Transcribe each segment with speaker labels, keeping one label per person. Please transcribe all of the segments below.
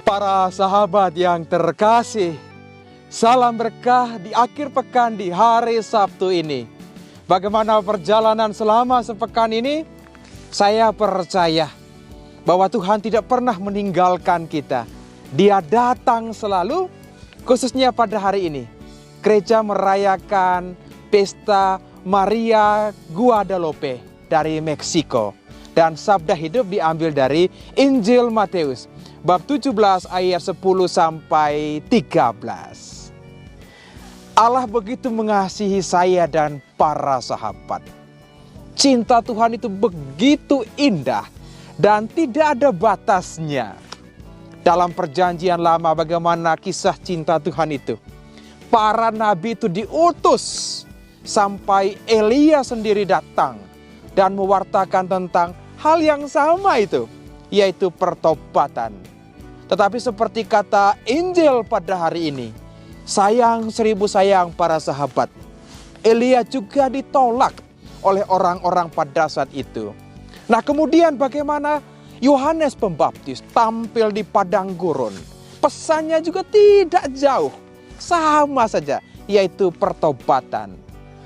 Speaker 1: Para sahabat yang terkasih, salam berkah di akhir pekan di hari Sabtu ini. Bagaimana perjalanan selama sepekan ini? Saya percaya bahwa Tuhan tidak pernah meninggalkan kita. Dia datang selalu, khususnya pada hari ini. Gereja merayakan pesta Maria Guadalupe dari Meksiko. Dan sabda hidup diambil dari Injil Matius bab 17 ayat 10 sampai 13. Allah begitu mengasihi saya dan para sahabat. Cinta Tuhan itu begitu indah dan tidak ada batasnya. Dalam perjanjian lama bagaimana kisah cinta Tuhan itu. Para nabi itu diutus sampai Elia sendiri datang dan mewartakan tentang hal yang sama itu, yaitu pertobatan. Tetapi seperti kata Injil pada hari ini, sayang seribu sayang para sahabat, Elia juga ditolak oleh orang-orang pada saat itu. Nah kemudian bagaimana Yohanes Pembaptis tampil di padang gurun. Pesannya juga tidak jauh, sama saja, yaitu pertobatan.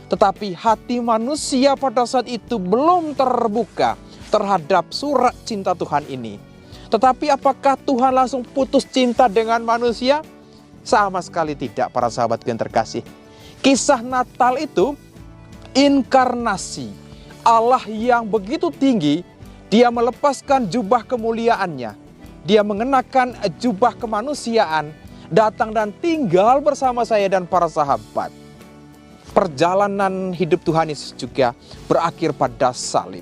Speaker 1: Tetapi hati manusia pada saat itu belum terbuka terhadap surat cinta Tuhan ini. Tetapi apakah Tuhan langsung putus cinta dengan manusia? Sama sekali tidak, para sahabat yang terkasih. Kisah Natal itu inkarnasi Allah yang begitu tinggi. Dia melepaskan jubah kemuliaannya. Dia mengenakan jubah kemanusiaan, datang dan tinggal bersama saya dan para sahabat. Perjalanan hidup Tuhan Yesus juga berakhir pada salib.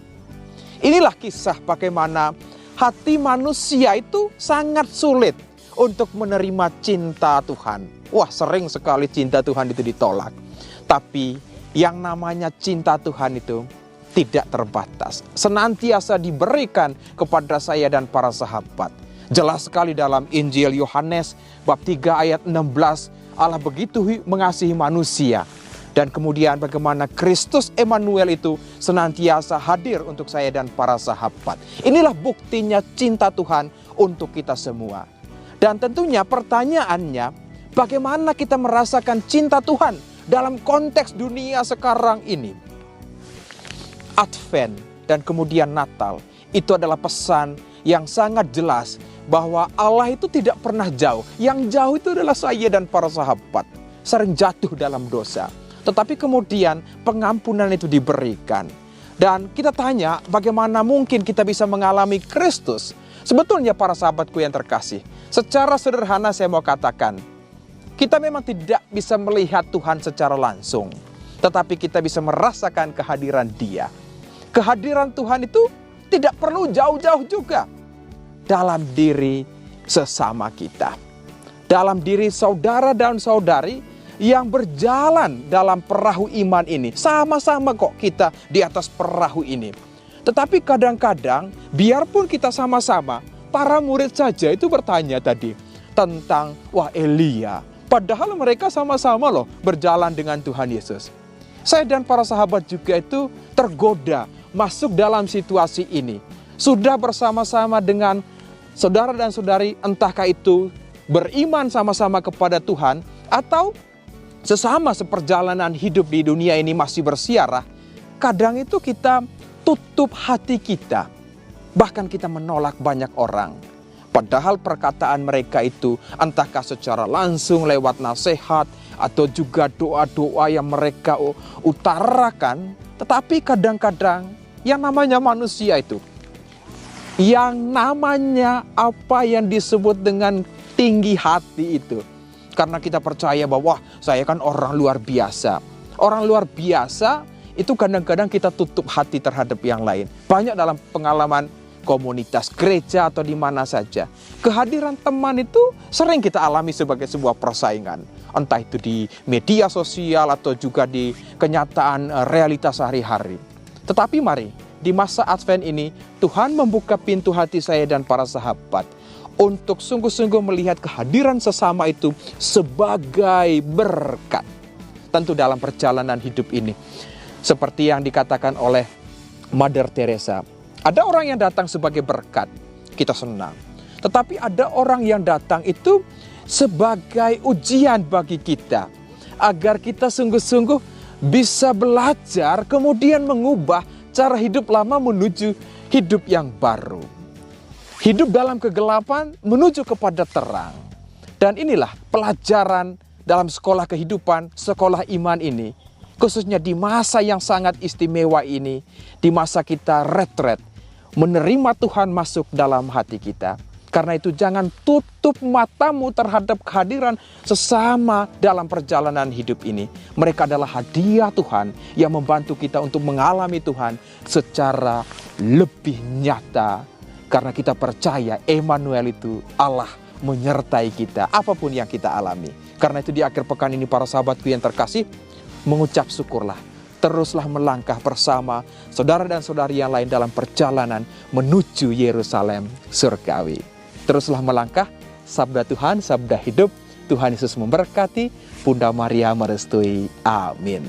Speaker 1: Inilah kisah bagaimana hati manusia itu sangat sulit untuk menerima cinta Tuhan. Wah, sering sekali cinta Tuhan itu ditolak. Tapi yang namanya cinta Tuhan itu tidak terbatas. Senantiasa diberikan kepada saya dan para sahabat. Jelas sekali dalam Injil Yohanes bab 3 ayat 16, Allah begitu mengasihi manusia. Dan kemudian bagaimana Kristus Emmanuel itu senantiasa hadir untuk saya dan para sahabat. Inilah buktinya cinta Tuhan untuk kita semua. Dan tentunya pertanyaannya, bagaimana kita merasakan cinta Tuhan dalam konteks dunia sekarang ini? Advent dan kemudian Natal itu adalah pesan yang sangat jelas bahwa Allah itu tidak pernah jauh. Yang jauh itu adalah saya dan para sahabat. Sering jatuh dalam dosa. Tetapi kemudian pengampunan itu diberikan. Dan kita tanya bagaimana mungkin kita bisa mengalami Kristus. Sebetulnya para sahabatku yang terkasih, secara sederhana saya mau katakan, kita memang tidak bisa melihat Tuhan secara langsung. Tetapi kita bisa merasakan kehadiran Dia. Kehadiran Tuhan itu tidak perlu jauh-jauh juga. Dalam diri sesama kita. Dalam diri saudara dan saudari yang berjalan dalam perahu iman ini. Sama-sama kok kita di atas perahu ini. Tetapi kadang-kadang biarpun kita sama-sama, para murid saja itu bertanya tadi tentang wah Elia. Padahal mereka sama-sama loh berjalan dengan Tuhan Yesus. Saya dan para sahabat juga itu tergoda masuk dalam situasi ini. Sudah bersama-sama dengan saudara dan saudari, entahkah itu beriman sama-sama kepada Tuhan atau sesama seperjalanan hidup di dunia ini masih bersiarah, kadang itu kita tutup hati kita. Bahkan kita menolak banyak orang. Padahal perkataan mereka itu entahkah secara langsung lewat nasihat atau juga doa-doa yang mereka utarakan. Tetapi kadang-kadang yang namanya manusia itu, yang namanya apa yang disebut dengan tinggi hati itu. Karena kita percaya bahwa saya kan orang luar biasa. Orang luar biasa itu kadang-kadang kita tutup hati terhadap yang lain. Banyak dalam pengalaman komunitas gereja atau di mana saja. Kehadiran teman itu sering kita alami sebagai sebuah persaingan. Entah itu di media sosial atau juga di kenyataan realitas sehari-hari. Tetapi mari di masa Advent ini Tuhan membuka pintu hati saya dan para sahabat untuk sungguh-sungguh melihat kehadiran sesama itu sebagai berkat. Tentu dalam perjalanan hidup ini. Seperti yang dikatakan oleh Mother Teresa. Ada orang yang datang sebagai berkat, kita senang. Tetapi ada orang yang datang itu sebagai ujian bagi kita, agar kita sungguh-sungguh bisa belajar kemudian mengubah cara hidup lama menuju hidup yang baru. Hidup dalam kegelapan menuju kepada terang. Dan inilah pelajaran dalam sekolah kehidupan, sekolah iman ini. Khususnya di masa yang sangat istimewa ini, di masa kita retret, menerima Tuhan masuk dalam hati kita. Karena itu jangan tutup matamu terhadap kehadiran sesama dalam perjalanan hidup ini. Mereka adalah hadiah Tuhan yang membantu kita untuk mengalami Tuhan secara lebih nyata. Karena kita percaya Emmanuel itu Allah menyertai kita apapun yang kita alami. Karena itu di akhir pekan ini para sahabatku yang terkasih, mengucap syukurlah. Teruslah melangkah bersama saudara dan saudari yang lain dalam perjalanan menuju Yerusalem surgawi. Teruslah melangkah, sabda Tuhan, sabda hidup. Tuhan Yesus memberkati, Bunda Maria merestui. Amin.